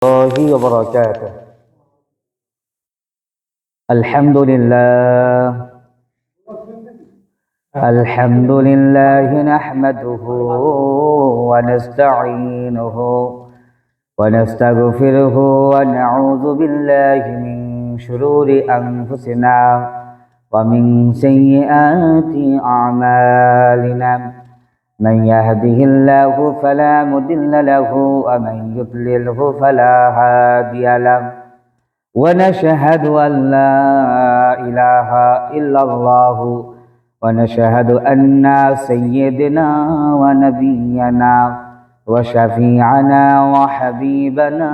الله وبركاته. الحمد لله نحمده ونستعينه ونستغفره ونعوذ بالله من شرور أنفسنا ومن سيئات أعمالنا. من يهده الله فلا مضل له ومن يضلله فلا هادي له. ونشهد أن لا إله إلا الله ونشهد أن سيدنا ونبينا وشفيعنا وحبيبنا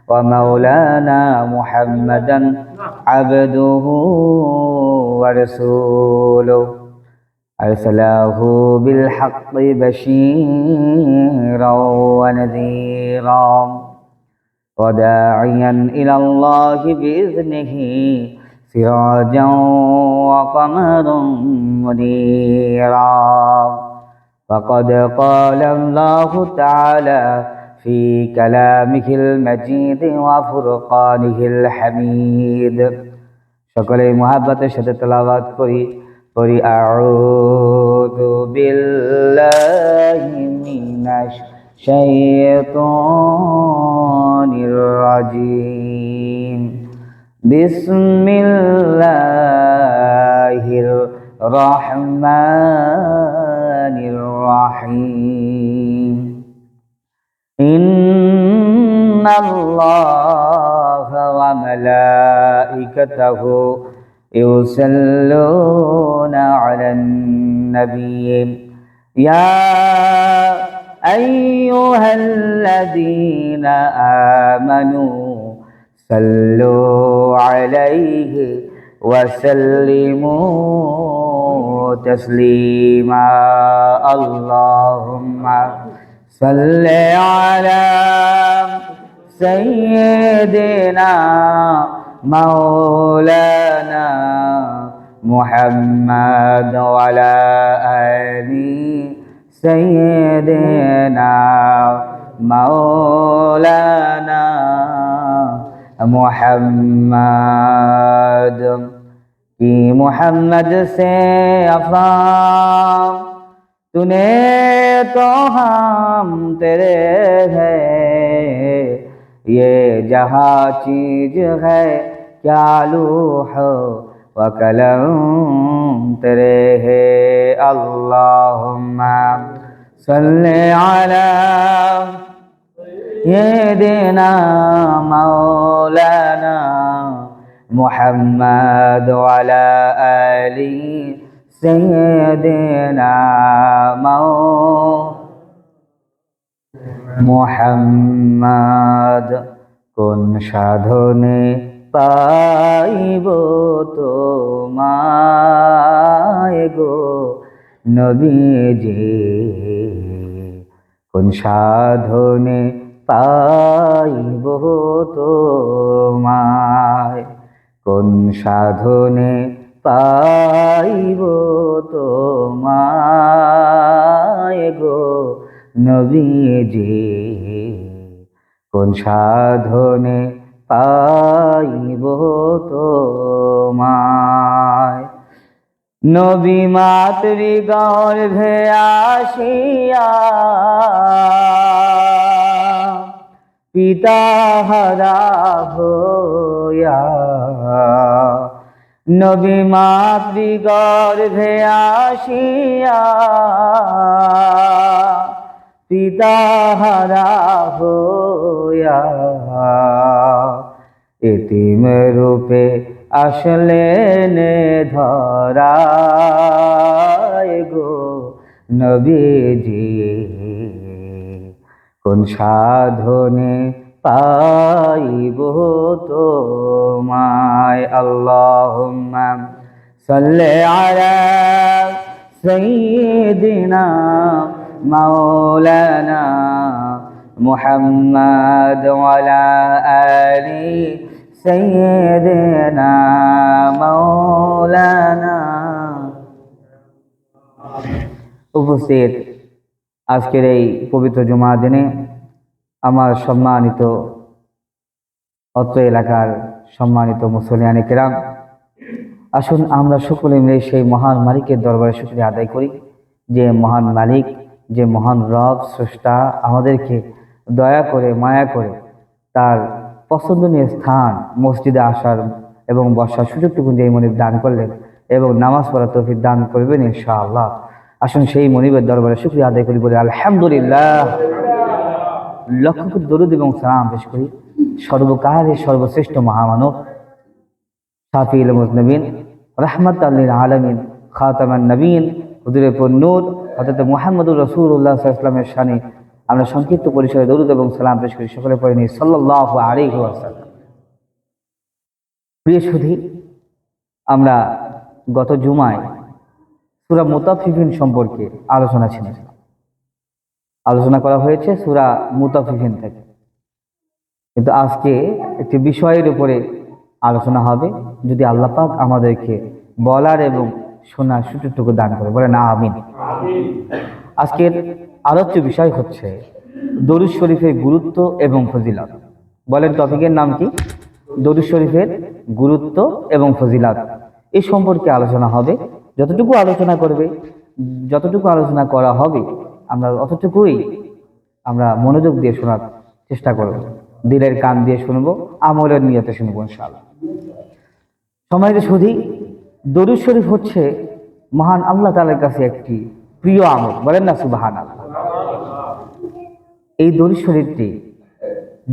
ومولانا محمدا عبده ورسوله أرسله بالحق بشيرا ونذيرا وداعيا إلى الله بإذنه سراجا وقمرا منيرا. فقد قال الله تعالى في كلامه المجيد وفرقانه الحميد. সকলে মুহাব্বতের সাথে তেলাওয়াত করি আউযু বিল্লাহি মিনাশ শাইতানির রাজিম। বিসমিল্লাহির রহমানির রহিম। ইন্নাল্লাহা ওয়া মালাইকাতাহু ইউসাল্লুনা আলান নাবিয়্যি ইয়া আইয়ুহাল্লাযীনা আমানু সাল্লু আলাইহি ওয়া সাল্লিমু তাসলিমা। আল্লাহুম্মা সাল্লি আলা সাইয়্যিদিনা মাওলানা মুহাম্মদ ওয়া আলা আলি সাইয়্যিদিনা মাওলানা मुहम्मद की मोहम्मद से अफाम तूने तो हम तेरे है। ये जहाँ चीज है क्या लूह व कलम तेरे है। अल्लाहुम्मा सल्ली अला سيدنا مولانا محمد وعلى آل سيدنا محمد। কোন সাধনে পাইব তোমায় গো নবীজি, কোন সাধনে পাইব তোমায়, কোন সাধনে পাইব তোমায় গো নবীজি, কোন সাধনে পাইব তোমায়। নবী মাতৃ গর্ভে আসিয়া পিতা হারা হইয়া, নবী মাতৃ গর্ভে আসিয়া পিতা হারা হইয়া, এতিম রূপে আসলেন ধরায় গো নবীজি, কোন সাধনে পাইব তোমায়। আল্লাহুম্মা সাল্লি আলা সাইয়্যিদিনা মাওলানা মুহাম্মদ ওয়া আলা আলি সাইয়্যিদিনা মাওলানা। উপস্থিত আজকের এই পবিত্র জুমার দিনে আমার সম্মানিত অত্র এলাকার সম্মানিত মুসলিয়ানে কেরাম, আসুন আমরা সকলে মিলে সেই মহান মালিকের দরবারে শুকরিয়া আদায় করি, যে মহান মালিক, যে মহান রব স্রষ্টা আমাদেরকে দয়া করে মায়া করে তার পছন্দনীয় স্থান মসজিদে আসার এবং বসার সুযোগটুকু যে মনিব দান করলেন এবং নামাজ পড়ার তৌফিক দান করবেন ইনশাআল্লাহ। আসুন সেই মনিবের দরবারে শুকরিয়া আদায় করি, বলে আলহামদুলিল্লাহ। লক্ষ কোটি দরুদ এবং সালাম পেশ করি সর্বকালের সর্বশ্রেষ্ঠ মহামানব শাফিউল মুজনিবিন রাহমাতাল লিল আলামিন খাতামান নবীন হুজুরে নূর হযরত মুহাম্মদুর রাসূলুল্লাহ সাল্লাল্লাহু আলাইহি ওয়াসাল্লামের শানে আমরা সংক্ষিপ্ত পরিসরে দরুদ এবং সালাম পেশ করি। সকলে পড়ে নিই সাল্লাল্লাহু আলাইহি ওয়াসাল্লাম। প্রিয় সুধী, আমরা গত জুমায় সূরা মুতাফফিফিন সম্পর্কে আলোচনা করা হয়েছে সূরা মুতাফফিফিন থেকে, কিন্তু আজকে একটি বিষয়ের উপরে আলোচনা হবে, যদি আল্লাহ পাক আমাদেরকে বলার এবং শোনার সুযোগটুকু দান করে, বলেন আমিন। আজকের আলোচ্য বিষয় হচ্ছে দরুদ শরীফের গুরুত্ব এবং ফজিলত। বলেন টপিকের নাম কি? দরুদ শরীফের গুরুত্ব এবং ফজিলত। এই সম্পর্কে আলোচনা হবে। যতটুকু আলোচনা করা হবে আমরা অতটুকুই আমরা মনোযোগ দিয়ে শোনার চেষ্টা করব, দিলের কান দিয়ে শুনবো, আমলের নিয়তে শুনবো ইনশাআল্লাহ। সম্মানিত সুধী, দরুদ শরীফ হচ্ছে মহান আল্লাহ তাআলার কাছে একটি প্রিয় আমল, বলেন না সুবহানাল্লাহ। এই দরুদ শরীফটি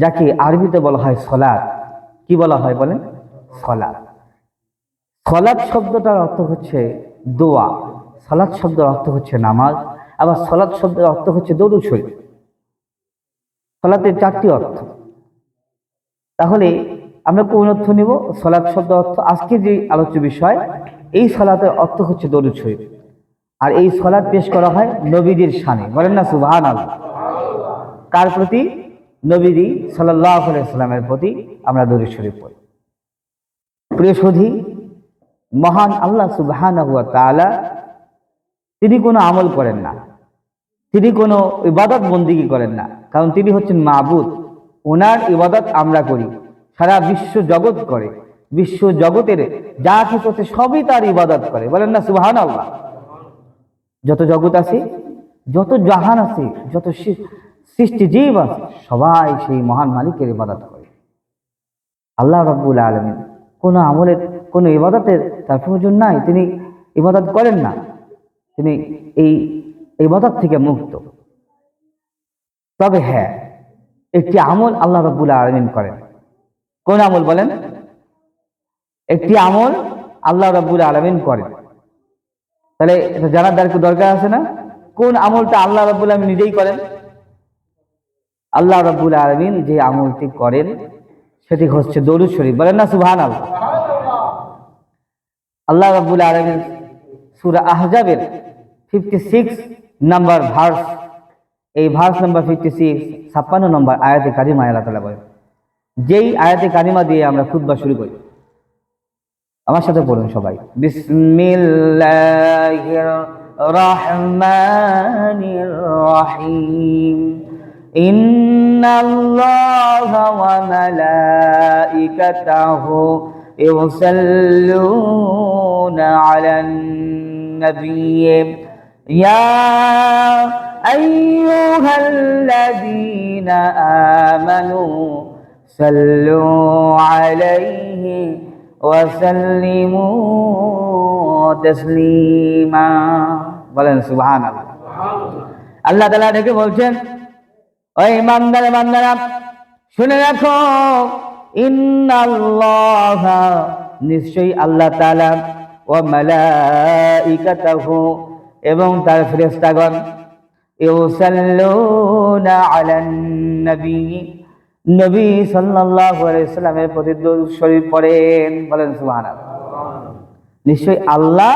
যাকে আরবিতে বলা হয় সলাত, কি বলা হয় বলেন? সলাত। সলাত শব্দটার অর্থ হচ্ছে দোয়া, সলাত শব্দের অর্থ হচ্ছে নামাজ, আবার সলাত শব্দের অর্থ হচ্ছে দরুদ শরীফ। সলাতের চারটি অর্থ। তাহলে আমরা কোন অর্থ নিব? সলাত শব্দ অর্থ, আজকে যে আলোচ্য বিষয়, এই সলাতের অর্থ হচ্ছে দরুদ শরীফ। আর এই সলাত পেশ করা হয় নবীজির শানে, বলেন না সুবহানাল্লাহ। কার প্রতি? নবীজি সাল্লাল্লাহু আলাইহি সাল্লামের প্রতি আমরা দরুদ শরীফ পড়ি। প্রিয় সুধী, মহান আল্লাহ সুবহানাহু ওয়া তাআলা তিনি কোনো আমল করেন না, তিনি কোনো ইবাদত বন্দিগি করেন না, কারণ তিনি হচ্ছেন মাবুদ। ওনার ইবাদত আমরা করি, সারা বিশ্ব জগৎ করে, বিশ্ব জগতের যা কিছু আছে সবই তার ইবাদত করে, বলেন না সুবহানাল্লাহ। যত জগৎ আছে, যত জাহান আছে, যত সৃষ্টি জীব আছে, সবাই সেই মহান মালিকের ইবাদত করে। আল্লাহ রাব্বুল আলামিন কোনো আমলের, কোনো ইবাদতের তার প্রয়োজন নাই, তিনি ইবাদত করেন না, তিনি এই ইবাদত থেকে মুক্ত। তবে হ্যাঁ, একটি আমল আল্লাহ রাব্বুল আলামিন করেন। কোন আমল বলেন? একটি আমল আল্লাহ রাব্বুল আলামিন করেন। তাহলে এটা জানার দরকার আছে না? কোন আমলটা আল্লাহ রাব্বুল আলামিন নিজেই করেন? আল্লাহ রাব্বুল আলামিন যে আমলটি করেন সেটি হচ্ছে দরুদ শরীফ, বলেন না সুবহানাল্লাহ। আল্লাহ রাব্বুল আলামিন সূরা আহজাবের 56 নাম্বার ভার্স, এই ভার্স নাম্বার 56 56 নম্বর আয়াতে কারিমা আল্লাহ তাআলা বলেন, যেই আয়াতে কারিমা দিয়ে আমরা খুতবা শুরু করি, আমার সাথে পড়ুন সবাই। বিসমিল্লাহির রহমানির রহিম। ইন্নাল্লাহা ওয়া মালাইকাতাহু ইউসাল্লুনা আলান নাবিয়্যি ইয়া আইয়ুহাল্লাযীনা আমানু সাল্লু আলাইহি ওয়া সাল্লিমু তাসলিমা, বলেন সুবহানাল্লাহ। আল্লাহ তাআলা ডেকে বলছেন, ওই বান্দারা শুনে রাখো, ইন্নাল্লাহা, নিশ্চয়ই আল্লাহ তাআলা, ওয়া মালাইকাতাহু, এবং তার ফেরেশতাগণ, ইউসাল্লুনা আলান নবী, নবী সাল্লাল্লাহু আলাইহি সাল্লামের প্রতি দরুদ শরীফ পড়েন, বলেন সুবহানাল্লাহ। নিশ্চয়ই আল্লাহ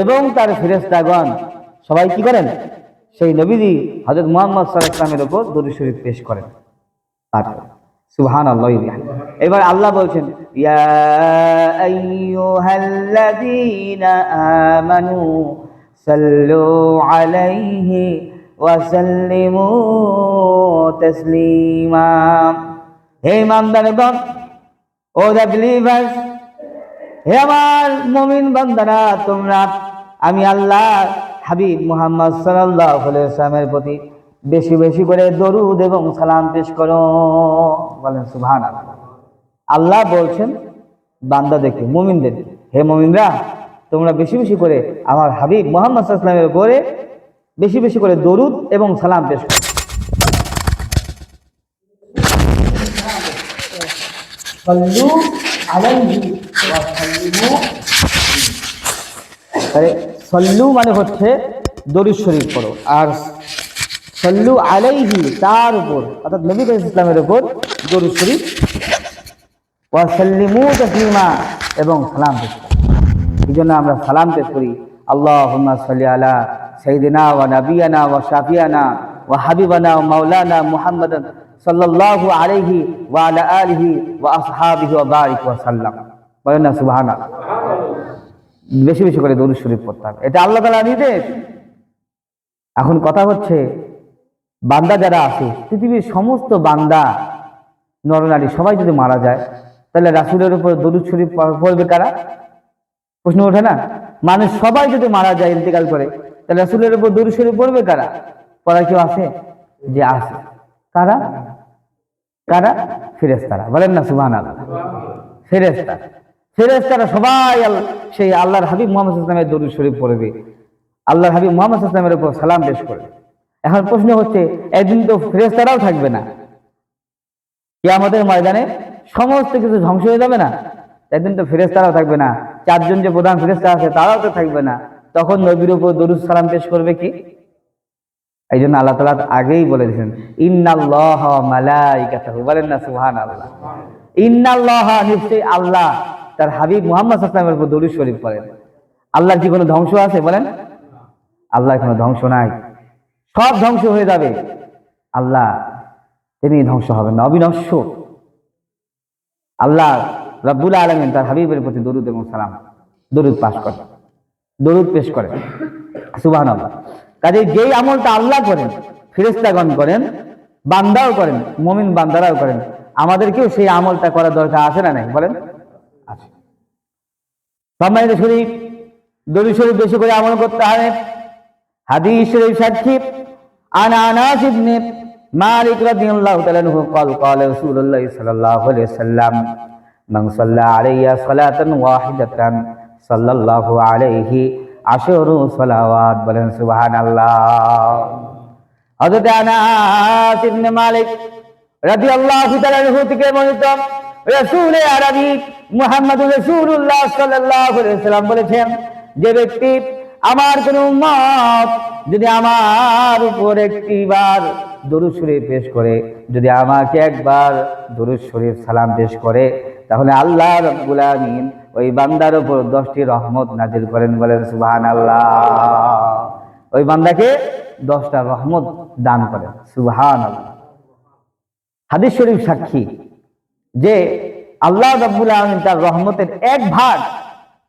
এবং তার ফেরেশতাগণ সবাই কি করেন? সেই নবীজি হযরত মুহাম্মদ সাল্লাল্লাহু আলাইহি সাল্লামের উপর দরুদ শরীফ পেশ করেন। সুবহানাল্লাহ। এবার আল্লাহ বলছেন, ইয়া আইয়ুহাল্লাযীনা আমানু সাল্লু আলাইহি ওয়া সাল্লিমু তাসলিমা। হে ইমানদারগণ, ও দ্য বিলিভার্স, হে আমার মুমিন বান্দারা, তোমরা আমি আল্লাহ হাবিব মুহাম্মদ সাল্লাল্লাহু আলাইহি ওয়াসাল্লামের প্রতি বেশি বেশি করে দরুদ এবং সালাম পেশ করো। বলেন সুবহানাল্লাহ। আল্লাহ বলছেন বান্দাদেরকে, মুমিনদেরকে, হে মুমিনরা, তোমরা বেশি বেশি করে আমার হাবিব মুহাম্মদ সাল্লাল্লাহু আলাইহি ওয়াসাল্লামের উপরে বেশি বেশি করে দরুদ এবং সালাম পেশ করো। সাল্লু আলাইহি ওয়া সাল্লিমু। সাল্লু মানে হচ্ছে দরুদ শরীফ পড়ো, আর সাল্লু আলাইহি তার উপর অর্থাৎ নবী ইসলামের উপর দরুদ শরীফ, ওয়া সাল্লিমু তাসলিমা এবং সালাম পেশ করো। এই জন্য আমরা সালাম পেশ করি, আল্লাহুম্মা সাল্লি আলা সাইয়্যিদিনা ওয়া নাবিয়ানা ওয়া শাফিয়ানা ওয়া হাবিবানা ওয়া মাওলানা মুহাম্মাদান সাল্লাল্লাহু আলাইহি ওয়া আলা আলিহি ওয়া আসহাবিহি ওয়া বারিক ওয়া সাল্লাম। বলেন না সুবহানাল্লাহ। বেশি বেশি করে দরুদ শরীফ পড়তে হবে, এটা আল্লাহ তাআলার নির্দেশ। এখন কথা হচ্ছে, বান্দা যারা আছে, পৃথিবীর সমস্ত বান্দা নরনারী সবাই যদি মারা যায়, তাহলে রাসূলের উপর দরুদ শরীফ পড়বে কারা? প্রশ্ন ওঠে না? মানুষ সবাই যদি মারা যায়, ইন্তেকাল করে, তাহলে রাসূলের উপর দরুদ শরীফ পড়বে কারা? পড়ার কেউ আছে? যে আছে। কারা? কারা? ফেরেশতারা। বলেন না সুবহানাল্লাহ। ফেরেশতারা, ফেরেশতারা সবাই সেই আল্লাহর হাবিব মুহাম্মদ সাল্লাল্লাহু আলাইহি ওয়াসাল্লামের দরুদ শরীফ পড়বে, আল্লাহর হাবিব মুহাম্মদ সাল্লাল্লাহু আলাইহি ওয়াসাল্লামের উপর সালাম পেশ করবে। এখন প্রশ্ন হচ্ছে, একদিন তো ফেরেশতারাও থাকবে না, কিয়ামতের ময়দানে সমস্ত কিছু ধ্বংস হয়ে যাবে না? একদিন তো ফেরেশতারাও থাকবে না, চারজন যে প্রধান ফেরেশতা আছে তারাও তো থাকবে না, তখন নবীর উপর দরুদ সালাম পেশ করবে কি? এই জন্য আল্লাহ তাআলা আগেই বলে দিয়েছেন, ইন্নাল্লাহা ওয়া মালাইকাতাহু। বলেন না সুবহানাল্লাহ। ইন্নাল্লাহা, নিশ্চয়ই আল্লাহ তার হাবিব মুহাম্মদ সাল্লাল্লাহু আলাইহি ওয়াসাল্লামের উপর দরুদ শরীফ পড়েন। আল্লাহর কি কোনো ধ্বংস আছে? বলেন, আল্লাহর কোনো ধ্বংস নাই, সব ধ্বংস হয়ে যাবে, আল্লাহ তিনি ধ্বংস হবেন না, অবিনশ্বর। আল্লাহ রাব্বুল আলামিন তার হাবিবের প্রতি দরুদ এবং সালাম, দরুদ পাঠ করেন, দরুদ পেশ করেন। সুবহানাল্লাহ। কাজে যেই আমলটা আল্লাহ করেন, ফেরেশতাগণ করেন, বান্দাও করেন, মুমিন বান্দারাও করেন, আমাদেরকেও সেই আমলটা করার দরকার আছে না নাই? বলেন, আছে। সম্মানিত শরীফ, দরুদ শরীফ বেশি করে আমল করতে হবে। হাদিস শরীফ সাক্ষী, আনাস ইবনে মালিক রাদিয়াল্লাহু তাআলা আনহু قال قال رسول الله صلى الله عليه وسلم من صلى علي صلاة واحدة صلى الله عليه 10 صلوات। বলেন সুবহানাল্লাহ। হযরত আনাস ইবনে মালিক রাদিয়াল্লাহু তাআলা আনহু থেকে বর্ণিত, রাসূল আরবি মুহাম্মদুর রাসূলুল্লাহ সাল্লাল্লাহু আলাইহি ওয়াসাল্লাম বলেছেন, যে ব্যক্তি আমার কোন উম্মত যদি আমার উপর একটিবার দরুদ শরীফ পেশ করে, যদি আমাকে একবার দরুদ শরীফ সালাম পেশ করে, তাহলে আল্লাহ রাব্বুল আলামিন ওই বান্দার উপর 10টি রহমত নাজিল করেন। বলেন সুবহানাল্লাহ। ওই বান্দাকে 10টা রহমত দান করেন। সুবহানাল্লাহ। হাদিস শরীফ সাক্ষী যে আল্লাহ রাব্বুল আলামিন তার রহমতের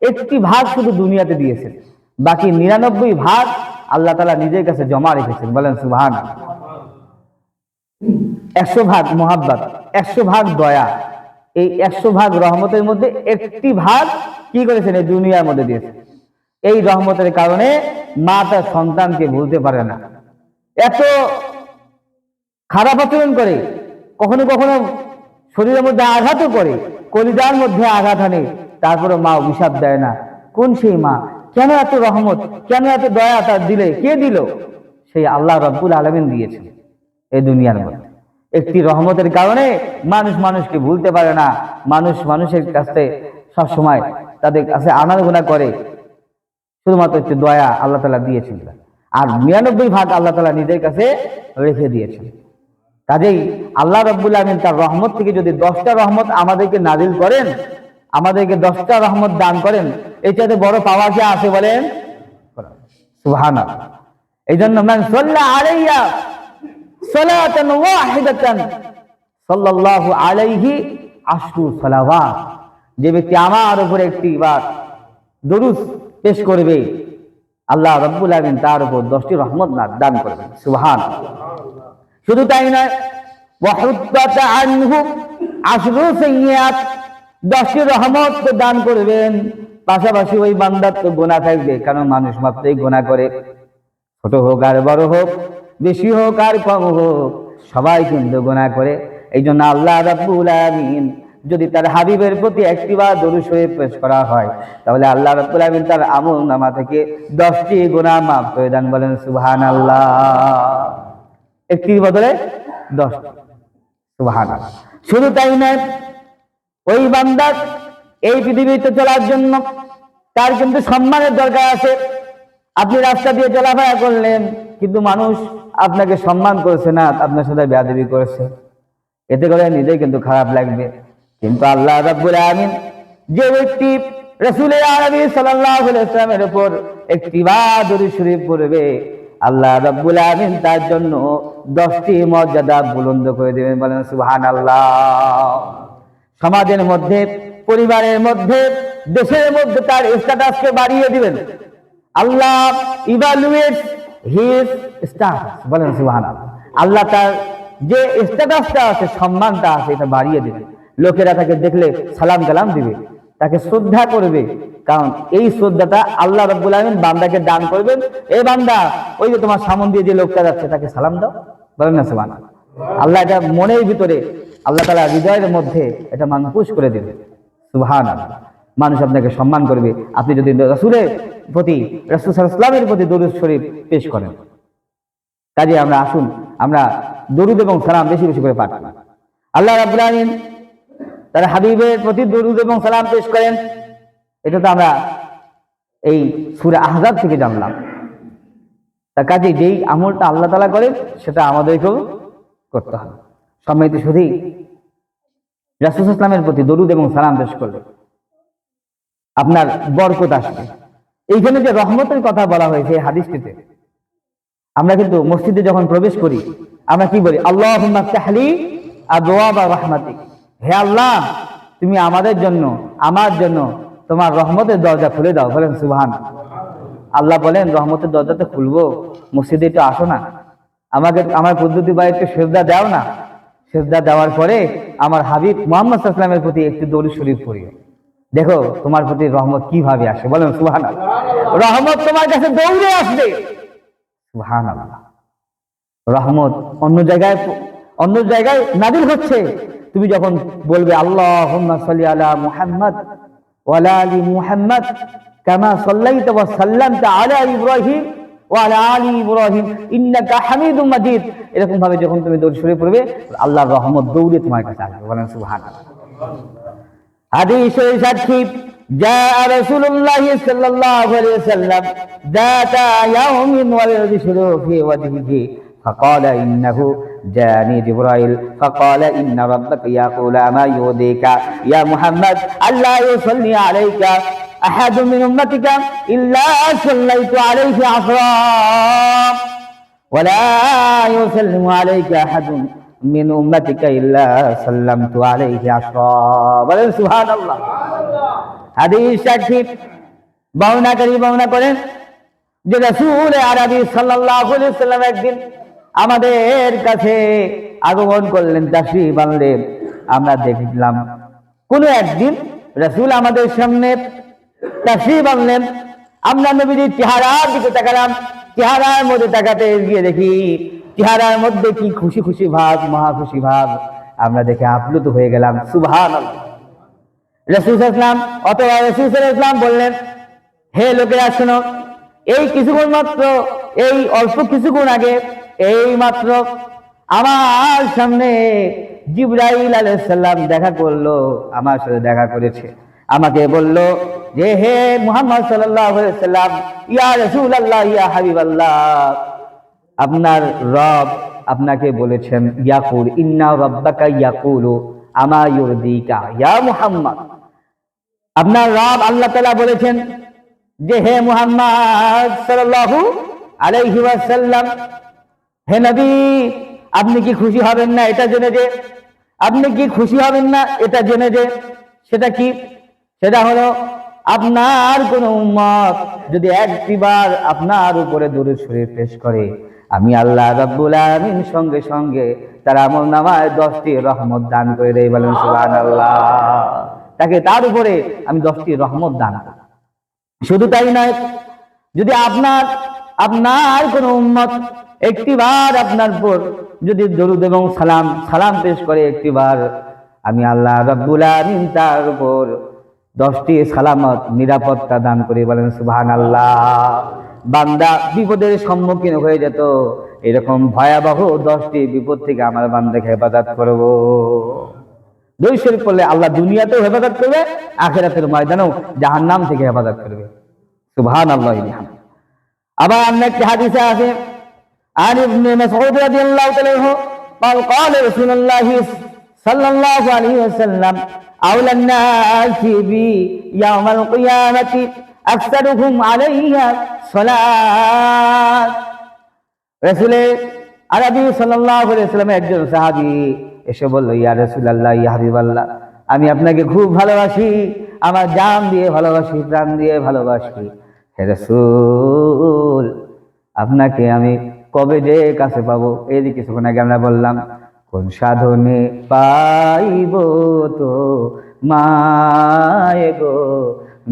একটি ভাগ শুধু দুনিয়াতে দিয়েছেন, বাকি 99 ভাগ আল্লাহ তাআলা নিজের কাছে জমা রেখেছেন। বলেন সুবহানাল্লাহ। 100 ভাগ মোহাব্বত, 100 ভাগ দয়া, এই 100 ভাগ রহমতের মধ্যে একটি ভাগ কি করেছেন? এই দুনিয়ার মধ্যে দিয়েছেন। এই রহমতের কারণে মা তার সন্তানকে ভুলতে পারে না, এত খারাপ আচরণ করে, কখনো কখনো শরীরের মধ্যে আঘাতও করে, কলিজার মধ্যে আঘাত আনে, তারপরে মা অভিশাপ দেয় না। কোন সেই মা? কেন এত রহমত, কেন এত দয়া তার দিলে? কে দিল? সেই আল্লাহ রাব্বুল আলামিন দিয়েছেন এই দুনিয়ার মধ্যে। একটি রহমতের কারণে মানুষ মানুষকে ভুলতে পারে না, মানুষ মানুষের কাছে সবসময় তাদের কাছে আনাগোনা করে, শুধুমাত্র একটি দয়া আল্লাহ তাআলা দিয়েছেন, আর 99 ভাগ আল্লাহ তাআলা নিজের কাছে রেখে দিয়েছেন। কাজেই আল্লাহ রাব্বুল আলামিন তার রহমত থেকে যদি 10টা রহমত আমাদেরকে নাজিল করেন, আমাদেরকে 10টা রহমত দান করেন, এর চাইতে বড় পাওয়া কি আছে? বলেন সুবহানাল্লাহ। এই জন্য মান সাল্লা আলাইয়া সালাতান ওয়াহিদাতান সাল্লাল্লাহু আলাইহি 10 সালাওয়াত, যে ব্যক্তি আমার উপর একটিবার দরুদ পেশ করবে, আল্লাহ রাব্বুল আলামিন তার উপর 10টি রহমত দান করবেন। সুবহানাল্লাহ। শুধু তাই নয়, ওয়াহুত্তাত আনহু আশরু সাইয়্যাত, 10টি রহমত দান করবেন। পাশাপাশি ওই বান্দার তো গুনাহ থাকবে, কারণ মানুষ মাত্রই গুনাহ করে, ছোট হোক আর বড় হোক, বেশি হোক আর কম হোক, সবাই কিন্তু গুনাহ করে। এই জন্য আল্লাহ রাব্বুল আলামিন যদি তার হাবিবের প্রতি একটিবার দরুদ শরীফ পেশ করা হয়, তাহলে আল্লাহ রাব্বুল আলামিন তার আমলনামা থেকে 10টি গুনাহ মাফ করে দেন। বলেন সুবহানাল্লাহ। একটির বদলে 10টি, সুবহানাল্লাহ। শুধু তাই নয়, ওই বান্দার এই পৃথিবীতে চলার জন্য তার কিন্তু সম্মানের দরকার আছে। আপনি রাস্তা দিয়ে চলাফেরা করলেন, কিন্তু মানুষ আপনাকে সম্মান করেছে না, আপনার সাথে বেয়াদবি করেছে, এতে করে নিজেই কিন্তু খারাপ লাগবে। কিন্তু আল্লাহ রাব্বুল আলামিন যে ব্যক্তি রাসূল আরবি সাল্লাল্লাহু আলাইহি ওয়াসাল্লামের উপর একটিবার দরুদ শরীফ পড়বে, আল্লাহ রাব্বুল আলামিন তার জন্য 10টি মর্যাদা বুলন্দ করে দেবেন। বলেন সুবহানাল্লাহ। সমাজের মধ্যে, পরিবারের মধ্যে, দেশের মধ্যে তার স্ট্যাটাসকে বাড়িয়ে দিবেন। আল্লাহ ইভালুয়েটস হিজ স্ট্যাটাস। বলেন সুবহানাল্লাহ। আল্লাহ তার যে স্ট্যাটাসটা আছে, সম্মানটা আছে, এটা বাড়িয়ে দিবে। লোকেরা তাকে দেখলে সালাম কালাম দিবে, তাকে শ্রদ্ধা করবে, কারণ এই শ্রদ্ধাটা আল্লাহ রাব্বুল আলামিন বান্দাকে দান করবেন। এই বান্দা, ওই যে তোমার সামনে দিয়ে যে লোকটা যাচ্ছে তাকে সালাম দাও। বলেন না সুবহানাল্লাহ। আল্লাহ এটা মনের ভিতরে, আল্লাহ তাআলা হৃদয়ের মধ্যে এটা মানকুশ করে দিবে। সুবহানাল্লাহ। মানুষ আপনাকে সম্মান করবে আপনি যদি রাসূলের প্রতি, রাসূল সাল্লাল্লাহু আলাইহি ওয়াসাল্লামের প্রতি দরুদ শরীফ পেশ করেন। কাজে আমরা আসুন, আমরা দরুদ এবং সালাম বেশি বেশি করে পাঠ করি। আল্লাহ রাব্বুল আলামিন তার হাবিবের প্রতি দরুদ এবং সালাম পেশ করেন, এটা তো আমরা এই সূরা আহজাব থেকে জানলাম। তার কাজে যেই আমলটা আল্লাহ তাআলা করেন, সেটা আমাদেরকেও করতে হবে। সম্মানিত সুধী, রাসূল সাল্লাল্লাহু আলাইহি ওয়াসাল্লামের প্রতি দরুদ এবং সালাম পেশ করলে আপনার বরকত আসবে। এইখানে যে রহমতের কথা বলা হয়েছে এই হাদিসটিতে, আমরা কিন্তু মসজিদে যখন প্রবেশ করি আমরা কি বলি? আল্লাহুম্মা ইফতাহলি আবওয়াবা রাহমাতিক। হে আল্লাহ, তুমি আমাদের জন্য, আমার জন্য তোমার রহমতের দরজা খুলে দাও। বলেন সুবহানাল্লাহ। আল্লাহ বলেন রহমতের দরজাতে খুলবো, মসজিদে একটু আসো না, আমাকে আমার পদ্ধতি বা একটু সেজদা দাও না। সেজদা দেওয়ার পরে আমার হাবিব মুহাম্মদ সাল্লাল্লাহু আলাইহি ওয়াসাল্লামের প্রতি একটু দরুদ শরীফ পড়িও, দেখো তোমার প্রতি রহমত কিভাবে আসে। বলেন সুবহানাল্লাহ। রহমত তোমার কাছে দৌড়ে আসবে। সুবহানাল্লাহ। রহমত অন্য জায়গায় নাযিল হচ্ছে। তুমি যখন বলবে আল্লাহুম্মা সাল্লি আলা মুহাম্মাদ ওয়া আলা আলি মুহাম্মাদ কামা সাল্লাইতা ওয়া সাল্লামতা আলা ইব্রাহিম ওয়া আলা আলি ইব্রাহিম ইন্নাকা হামিদুম মাজিদ, এরকম ভাবে যখন তুমি দরুদ শরীফ পড়বে, আল্লাহর রহমত দৌড়ে তোমার কাছে আসবে। বলেন সুবহানাল্লাহ। হাদিসের সাক্ষী, جاء رسول الله صلى الله عليه وسلم ذات يوم والبشر في وجهه فقال إنه جاءني جبرائيل فقال إن ربك يقول ما يرضيك يا محمد ألا يصلي عليك أحد من أمتك إلا صليت عليه عشرا ولا يسلم عليك أحد من أمتك إلا سلمت عليه عشرا। বলেন সুবহানাল্লাহ। হাদিস সাক্ষী বর্ণনাকারী বর্ণনা করেন যে রাসূল আরবি সাল্লাল্লাহু আলাইহি ওয়াসাল্লাম একদিন আমাদের কাছে আগমন করলেন, তাশরীফ আনলেন। আমরা দেখলাম কোন একদিন রাসূল আমাদের সামনে তাশরীফ আনলেন, আমরা নবীজির চেহারার দিকে তাকালাম। চেহারার মধ্যে তাকাতে গিয়ে দেখি চেহারার মধ্যে কি খুশি খুশি ভাব, মহা খুশি ভাব। আমরা দেখে আপ্লুত হয়ে গেলাম। সুবহানাল্লাহ। রাসূল সাল্লাল্লাহু আলাইহি ওয়াসাল্লাম অথবা রাসূল সাল্লাল্লাহু আলাইহি ওয়াসাল্লাম বললেন, হে লোকেরা শোনো, এই কিছুক্ষণ মাত্র, এই অল্প কিছুক্ষণ আগে এই মাত্র আমার সামনে জিবরাইল আলাইহিস সালাম দেখা করলো, আমার সাথে দেখা করেছে। আমাকে বলল যে হে মুহাম্মদ সাল্লাল্লাহু আলাইহি ওয়াসাল্লাম, ইয়া রাসূলুল্লাহ, ইয়া হাবিবাল্লাহ, আপনার রব আপনাকে বলেছেন, ইয়াকুল ইন্না রাব্বাকা ইয়াকুলু আমা ইউরদিকা ইয়া মুহাম্মদ, আপনার রব আল্লাহ তাআলা বলেছেন যে হে মুহাম্মদ সাল্লাল্লাহু আলাইহি ওয়াসাল্লাম, হে নবী, আপনি কি খুশি হবেন না এটা জেনে যে, আপনি কি খুশি হবেন না এটা জেনে যে, সেটা কি? সেটা হলো আপনার কোন উম্মত যদি একটিবার আপনার উপরে দরুদ শরীফ পেশ করে, আমি আল্লাহ রাব্বুল আলামিন সঙ্গে সঙ্গে তার আমলনামায় 10টি রহমত দান করে দেই। বলেন সুবহানাল্লাহ। তাকে তার উপরে আমি 10টি রহমত দান করি। শুধু তাই নয়, যদি আপনার কোন উম্মত একটিবার আপনার উপর যদি দরুদ এবং সালাম পেশ করে একটিবার, আমি আল্লাহ রাব্বুল আলামিন তার উপর 10টি সালামত নিরাপত্তা দান করি। বলেন সুবহানাল্লাহ। বান্দা বিপদের সম্মুখীন হয়ে যেত, এরকম ভয়াবহ 10টি বিপদ থেকে আমার বান্দাকে হেফাজত করব। দরুদ শরীফ পড়লে আল্লাহ দুনিয়াতেও হেফাজত করবে, আখিরাতের ময়দানেও জাহান্নাম থেকে হেফাজত করবে। সুবহানাল্লাহ। আবার অন্য একটি হাদিসে আছে, عن ابن مسعود رضي الله تعالى عنه قال قال رسول الله صلى الله عليه وسلم أولى الناس بي يوم القيامة أكثرهم عليها صلاة। রাসূল আরবি সাল্লাল্লাহু আলাইহি ওয়াসাল্লাম একজন সাহাবী এসে বলল, ইয়া রাসূলুল্লাহ, ইয়া হাবিবাল্লাহ, আমি আপনাকে খুব ভালোবাসি, আমার জান দিয়ে ভালোবাসি, প্রাণ দিয়ে ভালোবাসি। হে রাসূল, আপনাকে আমি কবে যে কাছে পাবো? এই কিছুক্ষণ আগে আমরা বললাম, কোন সাধনে পাইব তো মায়ে গো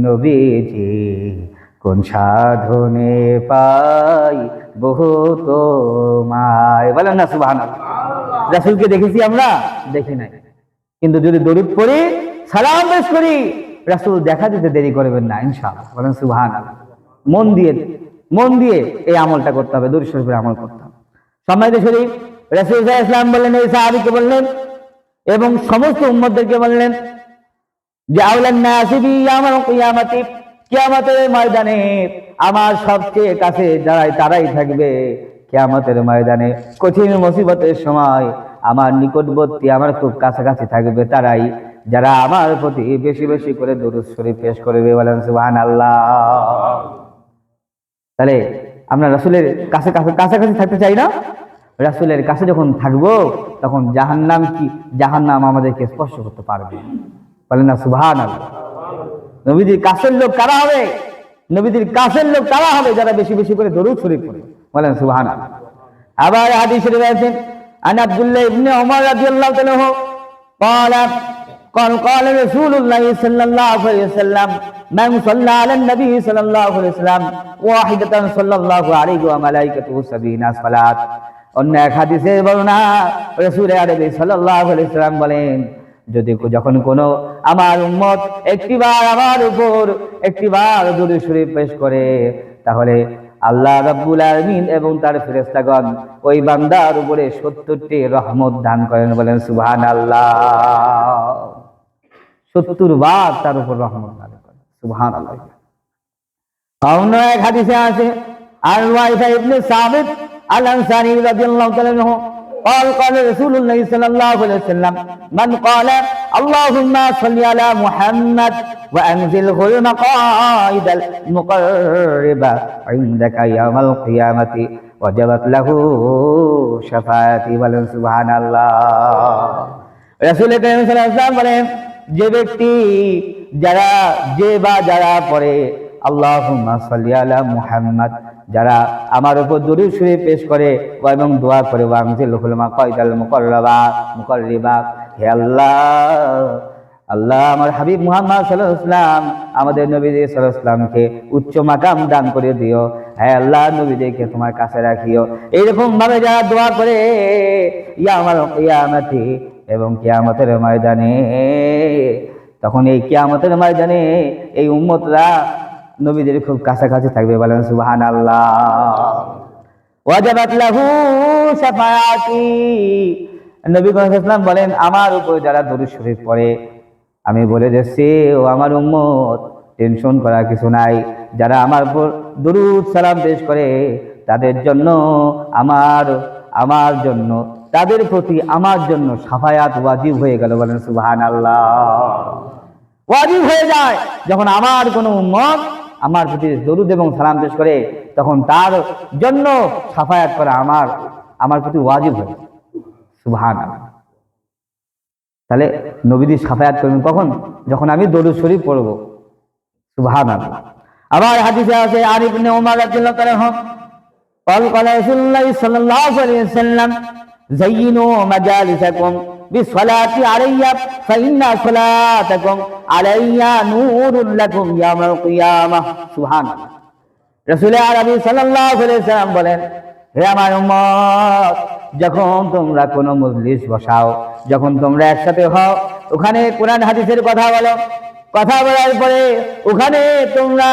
নবীজি, কোন সাধনে পাইব তো মায়। বলেন না সুবহানাল্লাহ। রাসূলকে দেখেছি আমরা? দেখি নাই। কিন্তু যদি দরুদ পড়ি, সালাম পেশ করি, রাসূল দেখা দিতে দেরি করবেন না ইনশাআল্লাহ। বলেন সুবহানাল্লাহ। মন দিয়ে এই আমলটা করতে হবে, দরুদ শরীফের আমল করতে হবে। সম্মানিত শরীফ, রাসূল সাল্লাল্লাহু আলাইহি ওয়াসাল্লাম বললেন, এই সাহাবীকে বললেন এবং সমস্ত উম্মতদেরকে বললেন যে আউলান নাসি বি ইয়াউমাল কিয়ামাতি, কিয়ামতের ময়দানে আমার সবচেয়ে কাছে যারাই তারাই থাকবে। কিয়ামতের ময়দানে কঠিন মুসিবতের সময় আমার নিকটবর্তী, আমার খুব কাছাকাছি থাকবে তারাই, যারা আমার প্রতি বেশি বেশি করে দরুদ শরীফ পেশ করবে। বলেন সুবহানাল্লাহ। তাহলে আমরা রাসূলের কাছাকাছি থাকতে চাই না? রাসূলের কাছে যখন থাকবো, তখন জাহান্নাম আমাদেরকে স্পর্শ করতে পারবে। বলেন না সুবহানাল্লাহ। নবীজির কাছের লোক কারা হবে? নবীজির কাছের লোক কারা হবে? যারা বেশি বেশি করে দরুদ শরীফ পড়ে। বলেন সুবহানাল্লাহ। আবার হাদিসে রয়েছে, আন আব্দুল্লাহ ইবনে ওমর রাদিয়াল্লাহু তাআলা قال رسول الله صلى الله عليه وسلم من صلى على النبي صلى الله عليه وسلم واحدة صلى الله عليه وملائكته 70 صلاة। অন্য এক হাদিসে বর্ণনা, রাসূল আরবি সাল্লাল্লাহু আলাইহি ওয়াসাল্লাম বলেন, যখন কোন আমার উম্মত একটিবার আমার উপর একটিবার দরুদ শরীফ পেশ করে, তাহলে আল্লাহ রাব্বুল আলামিন এবং তার ফেরেশতাগণ ওই বান্দার উপরে 70টি রহমত দান করেন। বলেন সুবহানাল্লাহ। 70 বার তার উপর রহমত দান করেন। সুবহানাল্লাহ। অন্য এক হাদিসে আছে, আর ওয়াইফা ইবনে সাবিত আল আনসারী রাদিয়াল্লাহু তাআলা আনহু قال قال رسول الله صلى الله عليه وسلم من قال اللهم صل على محمد وأنزله المقاعد المقربة عندك يوم القيامة وجبت له شفاعتي। বলেন সুবহানাল্লাহ। রাসূল করিম সাল্লাল্লাহু আলাইহি ওয়াসাল্লাম বলেন, যে ব্যক্তি যারা পড়ে আল্লাহুম্মা সাল্লি আলা মুহাম্মাদ, যারা আমার উপর দরুদ শরীফ পেশ করে এবং দোয়া করে, ওয়াংজিলহুল মাকাইদাল মুকাররিবা, হে আল্লাহ আমার হাবিব মুহাম্মদ সাল্লাল্লাহু আলাইহি ওয়াসাল্লাম, আমাদের নবী সাল্লাল্লাহু আলাইহি ওয়াসাল্লামকে উচ্চ মাকাম দান করে দিও। হে আল্লাহ, নবীদেরকে তোমার কাছে রাখিও। এইরকম ভাবে যারা দোয়া করে ইয়াউমাল কিয়ামাতি, এবং কিয়ামতের ময়দানে, তখন এই কিয়ামতের ময়দানে এই উম্মতরা নবীদের খুব কাছাকাছি থাকবে। বলেন সুবহানাল্লাহ। ওয়াজাবাত লাহু শাফাআতি, নবী সাল্লাল্লাহু আলাইহি ওয়াসাল্লাম বলেন, আমার উপর যারা দরুদ শরীফ পড়ে, আমি বলে যাচ্ছি, ও আমার উম্মত, টেনশন করার কিছু নাই। যারা আমার উপর দরুদ সালাম পেশ করে, তাদের জন্য আমার জন্য, তাদের প্রতি আমার জন্য শাফায়াত ওয়াজিব হয়ে গেল। বলেন সুবহানাল্লাহ। ওয়াজিব হয়ে যায় যখন আমার কোনো উম্মত আমার প্রতি দরুদ এবং সালাম পেশ করে, তখন তার জন্য শাফায়াত করা আমার প্রতি ওয়াজিব হয়ে যায়। সুবহানাল্লাহ। তাহলে নবীজি শাফায়াত করবেন কখন? যখন আমি দরুদ শরীফ পড়ব। সুবহানাল্লাহ। আবার হাদিসে আছে, আর ইবনে ওমর রাদিয়াল্লাহু তাআলা قال رسول الله صلى الله عليه وسلم زينوا مجالسكم بالصلاة علي فإن صلاتكم علي نور لكم يوم القيامة سبحان الله রাসূল আরবি সাল্লাল্লাহু আলাইহি ওয়াসাল্লাম বলেন, হে আমার উম্মত, যখন তোমরা কোনো মজলিস বসাও, যখন তোমরা একসাথে হও, ওখানে কোরআন হাদিসের কথা বলো, কথা বলার পরে ওখানে তোমরা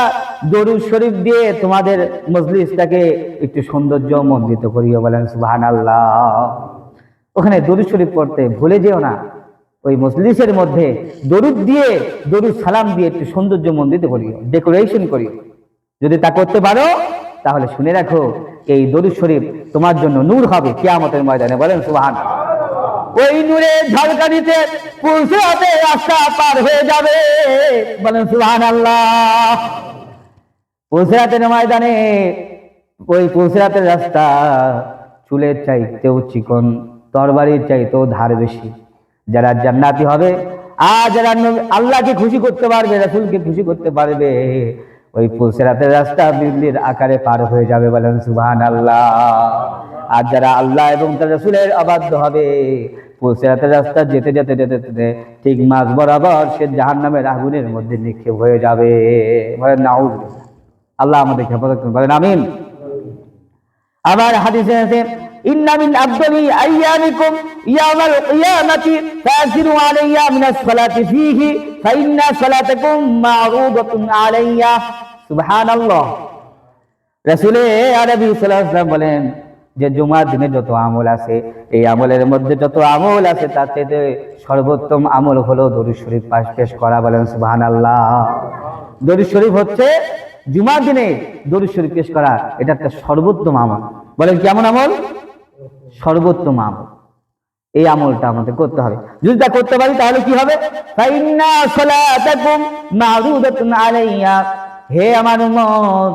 দরুদ শরীফ দিয়ে তোমাদের মজলিসটাকে একটু সৌন্দর্যমণ্ডিত করিও, বলেন সুবহানাল্লাহ। ওখানে দরুদ শরীফ পড়তে ভুলে যেও না, ওই মজলিসের মধ্যে দরুদ দিয়ে, দরুদ সালাম দিয়ে একটু সৌন্দর্যমণ্ডিত করিও, ডেকোরেশন করিও। যদি তা করতে পারো তাহলে শুনে রাখো, এই দরুদ শরীফ তোমার জন্য নূর হবে কিয়ামতের ময়দানে, বলেন সুবহানাল্লাহ। ওই নূরের ঝলকানিতে পুলসিরাতে রাস্তা পার হয়ে যাবে, বলেন সুবহানাল্লাহ। পুলসিরাতের ময়দানে ওই পুলসিরাতের রাস্তা চুলের চাইতেও চিকন, তরবারির চাইতেও ধার বেশি। যারা জান্নাতি হবে আর যারা আল্লাহকে খুশি করতে পারবে, রাসূলকে খুশি করতে পারবে, ওই পুলসিরাতের রাস্তা বিজলির আকারে পার হয়ে যাবে, বলেন সুবহানাল্লাহ। আর যারা আল্লাহ এবং তার রাসূলের অবাধ্য হবে, পুলসিরাতের রাস্তা যেতে যেতে যেতে যেতে ঠিক মাঝ বরাবর সে জাহান্নামের আগুনের মধ্যে নিক্ষেপ হয়ে যাবে, বলেন নাউযুবিল্লাহ। আল্লাহ আমাদের হেফাজত করুন, বলেন আমিন। আবার হাদিসে আছে, ইন্না মিন আফদালি আইয়ামিকুম ইয়াওমাল কিয়ামাতি ফাযিরু আলাইয়া মিনাস সালাতি ফীহি ফাইন্না সালাতাকুম মা'রুদাতুন আলাইয়া সুবহানাল্লাহ। রাসূল আরবি সাল্লাল্লাহু আলাইহি ওয়াসাল্লাম বলেন যে জুমার দিনে যত আমল আছে, এই আমলের মধ্যে যত আমল আছে তার থেকে সর্বোত্তম আমল হলো দরুদ শরীফ পেশ করা, বলেন সুবহানাল্লাহ। দরুদ শরীফ হচ্ছে জুমার দিনে দরুদ শরীফ পেশ করা, এটা একটা সর্বোত্তম আমল, বলেন কেমন আমল? সর্বোত্তম আমল। এই আমলটা আমাদের করতে হবে। যদি তা করতে পারি তাহলে কি হবে? ফাইন্না সালাতাকুম মা'রুদাতুন আলাইয়া, হে আমার উম্মত,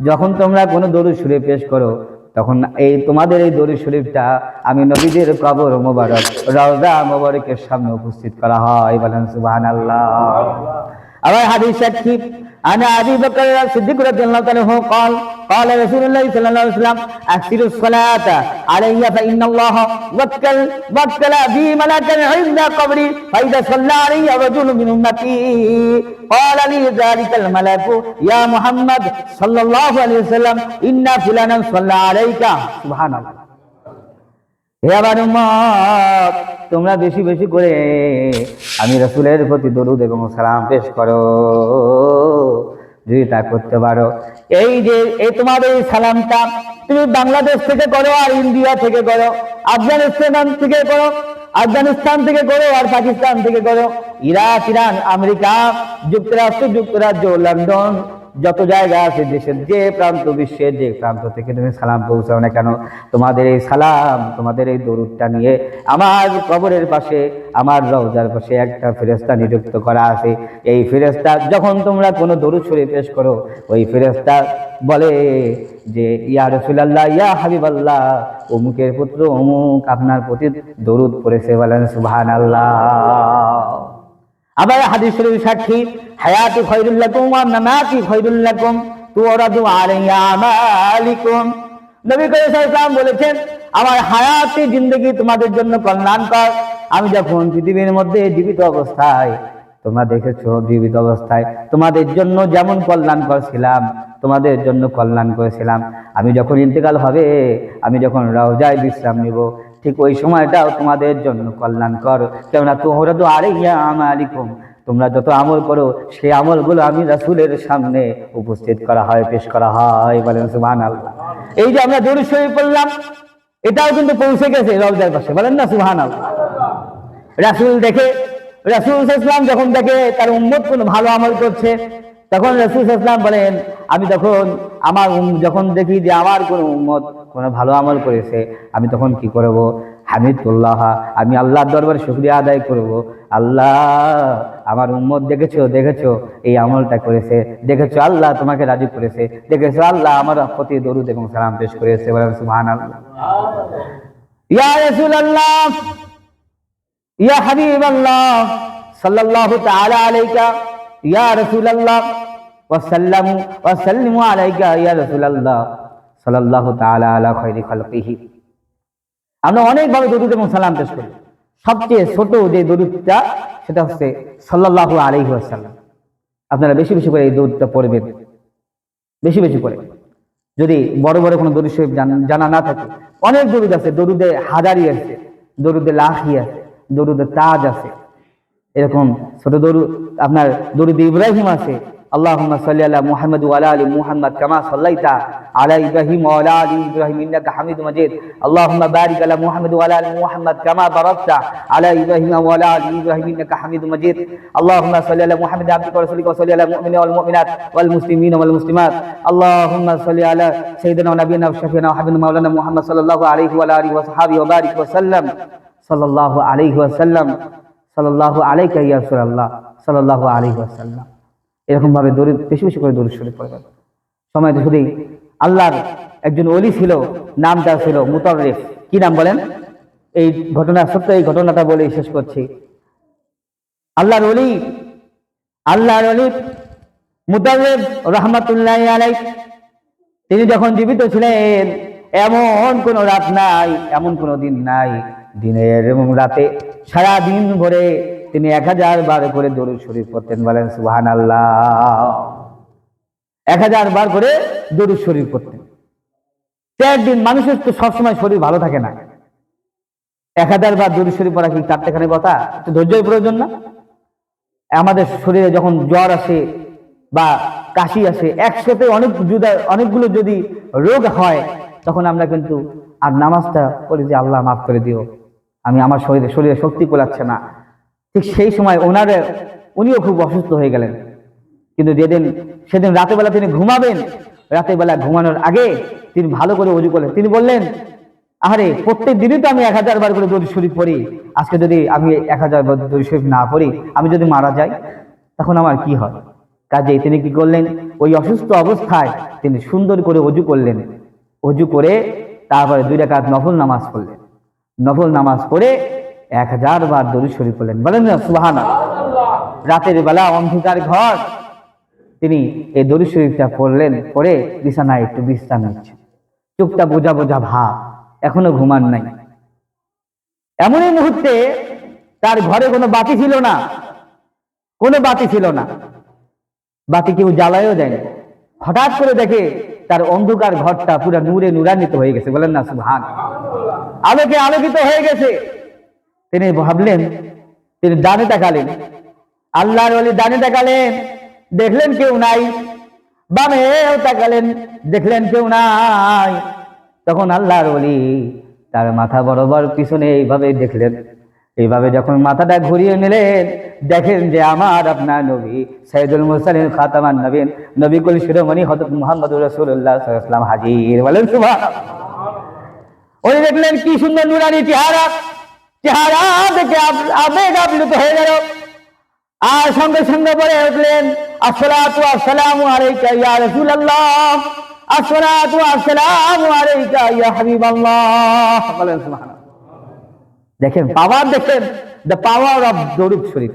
যখন তোমরা কোনো দরুদ শরীফ পেশ করো, তখন এই তোমাদের এই দরুদ শরীফটা আমি নবীদের কবর মোবারক রওজা মোবারকের সামনে উপস্থিত করা হয়, বলেন সুবহানাল্লাহ। আবার হাদিস সাক্ষী আনা আবি বকর সিদ্দিক রাদিয়াল্লাহু তাআলা قال قال رسول الله صلى الله عليه وسلم اكثروا الصلاه علي فان الله وكل بي ملكا عند قبري فاذا صلى علي رجل من امتي قال لي ذلك الملك يا محمد صلى الله عليه وسلم ان فلانا صلى عليك سبحان الله। হে আমার উম্মত, তোমরা বেশি বেশি করে আমি রাসূলের প্রতি দরুদ এবং সালাম পেশ করো। যদি তা করতে পারো, এই যে এই তোমাদের এই সালামটা তুমি বাংলাদেশ থেকে করো, আর ইন্ডিয়া থেকে করো, আফগানিস্তান থেকে করো, আর পাকিস্তান থেকে করো, ইরাক, ইরান, আমেরিকা, যুক্তরাজ্য, লন্ডন, যত জায়গা আছে দেশের যে প্রান্ত, বিশ্বের যে প্রান্ত থেকে তুমি সালাম পৌঁছাও না কেন, তোমাদের এই সালাম, তোমাদের এই দরুদটা নিয়ে আমার কবরের পাশে, আমার রওজার পাশে একটা ফেরেশতা নিযুক্ত করা আছে। এই ফেরেশতা যখন তোমরা কোনো দরুদ শরীফ পেশ করো, ওই ফেরেশতা বলে যে ইয়া রাসূলুল্লাহ, ইয়া হাবিবাল্লাহ, অমুকের পুত্র অমুক আপনার প্রতি দরুদ পড়েছে, বলেন সুবহানাল্লাহ। আবার হাদিস শরীফ সাক্ষী, হায়াতু খায়রুল লাকুম ওয়া মামাতি খায়রুল লাকুম তুরাদু আলাইয়া আমালিকুম। নবী করিম সাল্লাল্লাহু আলাইহি ওয়াসাল্লাম বলেছেন, আমার হায়াতে জিন্দেগি তোমাদের জন্য কল্যাণকর। আমি যখন পৃথিবীর মধ্যে জীবিত অবস্থায়, তোমরা দেখেছো জীবিত অবস্থায় তোমাদের জন্য যেমন কল্যাণকর ছিলাম, তোমাদের জন্য কল্যাণ করেছিলাম, আমি যখন ইন্তেকাল হবে, আমি যখন রওজায় বিশ্রাম নিব, ঠিক ওই সময়টাও তোমাদের জন্য কল্যাণকর। কেননা তুরাদু আলাইয়া আমালিকুম, তোমরা যত আমল করো সেই আমলগুলো আমি রাসূলের সামনে উপস্থিত করা হয়, পেশ করা হয়, বলেন সুবহানাল্লাহ। এই যে আমরা দরুদ শরীফ পড়লাম, এটাও কিন্তু পৌঁছে গেছে রওজার পাশে, বলেন না সুবহানাল্লাহ। রাসূল সাল্লাল্লাহু আলাইহি ওয়াসাল্লাম যখন দেখে তার উম্মত কোনো ভালো আমল করছে, তখন রাসূল সাল্লাল্লাহু আলাইহি ওয়াসাল্লাম বলেন, আমি যখন দেখি যে আমার কোনো উম্মত কোনো ভালো আমল করেছে, আমি তখন কি করব? হামিদুল্লাহ, আমি আল্লাহর দরবারে শুকরিয়া আদায় করব। আল্লাহ, আমার উম্মত দেখেছো এই আমলটা করেছে, দেখেছো আল্লাহ তোমাকে রাজি করেছে, দেখেছো আল্লাহ আমার প্রতি দরুদ এবং সালাম পেশ করেছে, বলেন সুবহানাল্লাহ। ইয়া রাসূলুল্লাহ, ইয়া হাবিবাল্লাহ সাল্লাল্লাহু তাআলা আলাইকা, ইয়া রাসূলুল্লাহ, ওয়া সাল্লামু ওয়া সাল্লিমু আলাইকা ইয়া রাসূলুল্লাহ সাল্লাল্লাহু তাআলা আলা খায়রি খালকিহি। আমরা অনেকভাবে দরুদ এবং সালাম পেশ করি। সবচেয়ে ছোট যে দরুদটা সেটা হচ্ছে সাল্লাল্লাহু আলাইহি ওয়াসাল্লাম। আপনারা বেশি বেশি করে এই দরুদটা পড়বেন, বেশি বেশি করে। যদি বড় বড় কোনো দরুদ শরীফ জানা না থাকে, অনেক দরুদ আছে, দরুদে হাজারি আছে, দরুদে লাখি আছে, দরুদে তাজ আছে, এরকম ছোট দরুদ আপনার দরুদ ইব্রাহিম আছে। আল্লাহুম্মা সাল্লি আলা মুহাম্মাদ ওয়া আলা আলি মুহাম্মাদ কামা সাল্লাইতা আলা ইব্রাহিম ওয়া আলা আলি ইব্রাহিম ইন্নাকা হামিদুম মাজিদ। আল্লাহুম্মা বারিক আলা মুহাম্মাদ ওয়া আলা আলি মুহাম্মাদ কামা বারাকতা আলা ইব্রাহিম ওয়া আলা আলি ইব্রাহিম ইন্নাকা হামিদুম মাজিদ। আল্লাহুম্মা সাল্লি আলা মুহাম্মাদ আবদিকা ওয়া রাসূলিকা ওয়া সাল্লি আলা মুমিনিনা ওয়াল মুমিনাত ওয়াল মুসলিমিনা ওয়াল মুসলিমাত। আল্লাহুম্মা সাল্লি আলা সাইয়্যিদিনা ওয়া নাবিয়িনা ওয়া শাফিঈনা ওয়া হাবিবিনা মাওলানা মুহাম্মদ সাল্লাল্লাহু আলাইহি ওয়া আলা আলিহি ওয়া সাহবিহি ওয়া বারিক ওয়া সাল্লাম সাল্লাল্লাহু আলাইহি ওয়া সাল্লাম সাল্লাল্লাহু আলাইকা ইয়া রাসূলুল্লাহ সাল্লাল্লাহু আলাইহি ওয়াসাল্লাম। এরকম ভাবে দরুদ বেশি বেশি করে দরুদ শরীফ পড়বেন। সময় তো শুধু আল্লাহর একজন ওলি ছিল, নামটা ছিল মুতাররিফ। কি নাম বলেন? এই ঘটনা সত্য, এই ঘটনাটা বলে শেষ করছি। আল্লাহর ওলি মুতাররিফ রাহমাতুল্লাহি আলাইহি, তিনি যখন জীবিত ছিলেন এমন কোন রাত নাই, এমন কোন দিন নাই, দিনের এবং রাতে সারা দিন ভরে তিনি 1000 বার করে দরুদ শরীফ পড়তেন। বলেন সুবহানাল্লাহ। 1000 বার করে দরুদ শরীফ পড়তেন। 4 দিন। মানুষের তো সবসময় শরীর ভালো থাকে না। 1000 বার দরুদ শরীফ পড়া কি চারটেখানি কথা? একটু ধৈর্যের প্রয়োজন না? আমাদের শরীরে যখন জ্বর আসে বা কাশি আসে, একসাথে অনেকগুলো যদি রোগ হয়, তখন আমরা কিন্তু আর নামাজটা পড়ি যে আল্লাহ মাফ করে দিও, আমার শরীরে শক্তি কোলাচ্ছে না। ঠিক সেই সময় উনিও খুব অসুস্থ হয়ে গেলেন। কিন্তু সেদিন রাতের বেলা তিনি ঘুমাবেন, রাতের বেলা ঘুমানোর আগে তিনি ভালো করে ওযু করলেন। তিনি বললেন, আরে প্রত্যেক দিনই তো আমি 1000 বার করে দরুদ শরীফ পড়ি, আজকে যদি আমি 1000 বার দরুদ শরীফ না পড়ি, আমি যদি মারা যাই, তখন আমার কি হয়? কাজেই তিনি কি করলেন? ওই অসুস্থ অবস্থায় তিনি সুন্দর করে ওযু করলেন। ওযু করে তারপরে 2 রাকাত নফল নামাজ পড়লেন। নফল নামাজ পড়ে 1000 বার দরুদ শরীফ পড়লেন। বলেন না সুবহানাল্লাহ। রাতের বেলা অন্ধকার ঘর, তিনি এই দরুদ শরীফটা পড়লেন, পড়ে বিছানায় একটু বিশ্রাম নিচ্ছেন। চোখটা বোঝা বোঝা ভাব, এখনো ঘুমান নাই। এমনই মুহূর্তে তার ঘরে কোনো বাতি ছিল না, কোনো বাতি ছিল না, বাতি কেউ জ্বালায়ও দেয়নি। হঠাৎ করে দেখে তার অন্ধকার ঘরটা পুরো নূরে নূরান্বিত হয়ে গেছে। বলেন না সুবহানাল্লাহ। আলোকে আলোকিত হয়ে গেছে। তিনি ভাবলেন, তিনি ডানে তাকালেন, আল্লাহর ওলি ডানে তাকালেন, দেখলেন কেউ নাই। বামেও তাকালেন, দেখলেন কেউ নাই। তখন আল্লাহর ওলি তার মাথা বরাবর পিছনে এইভাবে দেখলেন। এইভাবে যখন মাথাটা ঘুরিয়ে নিলেন, দেখেন যে আপনার নবী সাইয়্যিদুল মুরসালিন খাতামান নবীন, নবী কুল শিরোমণি হযরত মুহাম্মদুর রাসূলুল্লাহ সাল্লাল্লাহু আলাইহি ওয়াসাল্লাম হাজির। বলেন সুবহানাল্লাহ। উনি দেখলেন কি সুন্দর নুরানি চেহারা দেখে আবেগ আপ্লুত হয়ে গেল। আর সঙ্গে সঙ্গে বলে উঠলেন, আসসালাতু ওয়াসসালামু আলাইকা ইয়া রাসূলুল্লাহ, আসসালাতু ওয়াসসালামু আলাইকা ইয়া হাবিবাল্লাহ। বলেন সুবহানাল্লাহ। দেখেন পাওয়ার, দেখেন দ্য পাওয়ার অফ দরুদ শরীফ।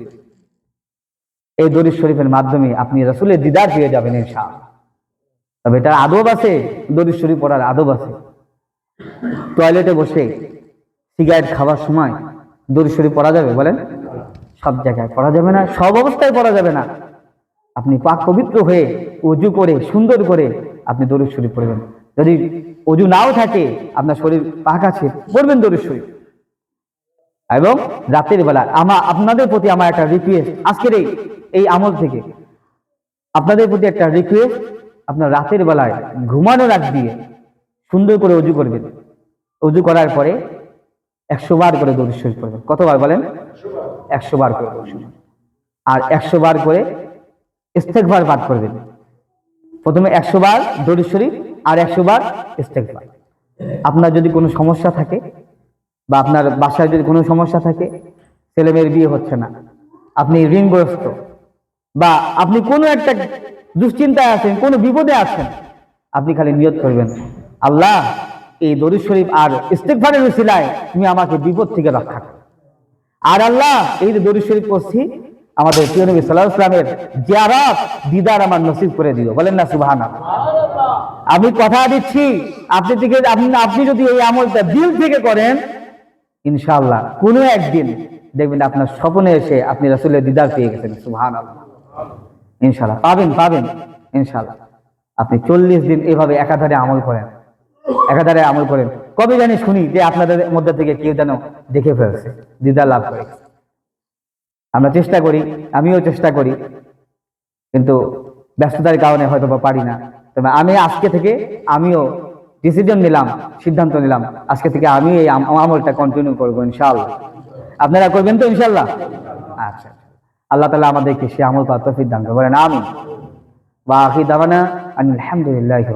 এই দরুদ শরীফের মাধ্যমে আপনি রাসূলের দিদার পেয়ে যাবেন ইনশাআল্লাহ। তবে এটার আদব আছে, দরুদ শরীফ পড়ার আদব আছে। টয়লেটে বসে সিগারেট খাওয়ার সময় দরুদ শরীফ পড়া যাবে? বলেন। সব জায়গায় পড়া যাবে না, সব অবস্থায় পড়া যাবে না। আপনি পাক পবিত্র হয়ে ওযু করে সুন্দর করে আপনি দরুদ শরীফ পড়বেন। যদি ওযু নাও থাকে, আপনার শরীর পাক আছে, পড়বেন দরুদ শরীফ। এবং রাতের বেলা আপনাদের প্রতি আমার একটা রিকোয়েস্ট, আজকের এই আমল থেকে আপনাদের প্রতি একটা রিকোয়েস্ট, আপনার রাতের বেলায় ঘুমানোর আগ দিয়ে সুন্দর করে ওযু করবেন। ওযু করার পরে 100 বার করে দরুদ শরীফ পড়বেন। কতবার বলেন? 100 বার করে দরুদ শরীফ। আর 100 বার করে ইস্তেগফার পাঠ করবেন। প্রথমে 100 বার দরুদ শরীফ আর 100 বার ইস্তেগফার। আপনার যদি কোনো সমস্যা থাকে বা আপনার বাসায় যদি কোনো সমস্যা থাকে, ছেলে মেয়ের বিয়ে হচ্ছে না, আপনি ঋণগ্রস্ত, বা আপনি কোনো একটা দুশ্চিন্তায় আছেন, কোনো বিপদে আছেন, আপনি খালি নিয়ত করবেন, আল্লাহ এই দরুদ শরীফ আর ইস্তেগফারের উসিলায় তুমি আমাকে বিপদ থেকে রক্ষা করো। আর আল্লাহ এই যে দরুদ শরীফ পড়ছি, আমাদের প্রিয় নবী সাল্লাল্লাহু আলাইহি ওয়াসাল্লামের জিয়ারত দিদার আমার নসিব করে দিও, বলেন না সুবহানাল্লাহ। আমি কথা দিচ্ছি, আপনি যদি এই আমলটা দিল থেকে করেন, ইনশাআল্লাহ কোনো একদিন দেখবেন আপনার স্বপ্নে এসে আপনি রাসূলের দিদার পেয়ে গেছেন। সুবহানাল্লাহ। ইনশাআল্লাহ পাবেন ইনশাআল্লাহ। আপনি 40 দিন এভাবে একাধারে আমল করেন, কবে জানি শুনি যে আপনাদের মধ্যে থেকে কেউ যেন দেখে ফেলছে, দিদার লাভ করে। আমরা চেষ্টা করি, আমিও চেষ্টা করি, কিন্তু ব্যস্ততার কারণে হয়তো বা পারি না। তবে আমি আজকে থেকে আমিও সিদ্ধান্ত নিলাম আজকে থেকে আমি এই আমলটা কন্টিনিউ করবো ইনশাআল্লাহ। আপনারা করবেন তো ইনশাআল্লাহ? আচ্ছা, আল্লাহ তাআলা আমাদেরকে সে আমল করার তৌফিক দান করবেন, আমিন। ওয়া আখিরু দাওয়ানা আলহামদুলিল্লাহি।